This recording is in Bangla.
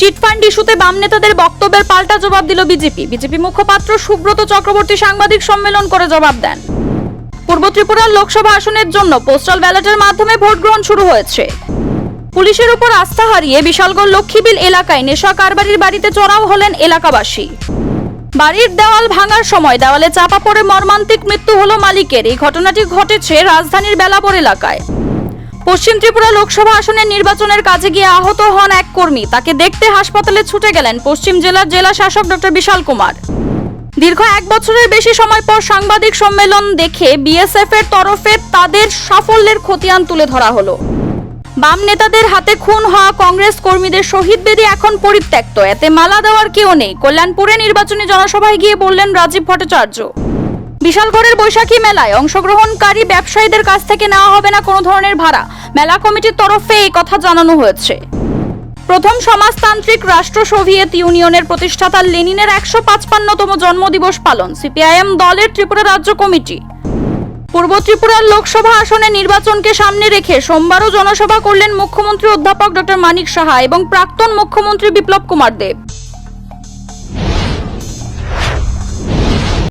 চিটফান্ড ইস্যুতে বাম নেতাদের বক্তব্যের পাল্টা জবাব দিল বিজেপি মুখপাত্র সুব্রত চক্রবর্তী সাংবাদিক সম্মেলন করে জবাব দেন। পূর্ব ত্রিপুরার লোকসভা আসনের জন্য পোস্টাল ব্যালটের মাধ্যমে ভোট গ্রহণ শুরু হয়েছে। পুলিশের উপর আস্থা হারিয়ে বিশালগড় লক্ষ্মীবিল এলাকায় নেশা কারবারির বাড়িতে চড়াও হলেন এলাকাবাসী। বাড়ির দেওয়াল ভাঙার সময় দেওয়ালে চাপা পড়ে মর্মান্তিক মৃত্যু হলো মালিকের। এই ঘটনাটি ঘটেছে রাজধানীর বেলাপুর এলাকায়। পশ্চিম ত্রিপুরা লোকসভা আসনের নির্বাচনের কাজে গিয়ে আহত হন এক কর্মী। তাকে দেখতে হাসপাতালে ছুটে গেলেন পশ্চিম জেলার জেলা শাসক ডক্টর বিশাল কুমার। দীর্ঘ 1 বছরের বেশি সময় পর সাংবাদিক সম্মেলন দেখে বিএসএফ এর তরফে তাদের সাফল্যের খতিয়ান তুলে ধরা হলো। বাম নেতাদের হাতে খুন হওয়া কংগ্রেস কর্মীদের শহীদ বেদি এখন পরিত্যক্ত, এতে মালা দেওয়ার কেউ নেই, কল্যাণপুরে নির্বাচনী জনসভায় গিয়ে বললেন রাজীব ভট্টাচার্য। বিশালগড়ের বৈশাখী মেলায় অংশগ্রহণকারী ব্যবসায়ীদের কাছ থেকে নেওয়া হবে না কোনো ধরনের ভাড়া। মেলা কমিটির তরফে এই কথা জানানো হয়েছে। প্রথম সমাজতান্ত্রিক রাষ্ট্র সোভিয়েত ইউনিয়নের প্রতিষ্ঠাতা লেনিনের 155তম জন্মদিবস পালন সিপিআইএম দলের ত্রিপুরা রাজ্য কমিটি। পূর্ব ত্রিপুরার লোকসভা আসনে নির্বাচনকে সামনে রেখে সোমবারও জনসভা করলেন মুখ্যমন্ত্রী অধ্যাপক ডক্টর মানিক সাহা এবং প্রাক্তন মুখ্যমন্ত্রী বিপ্লব কুমার দেব।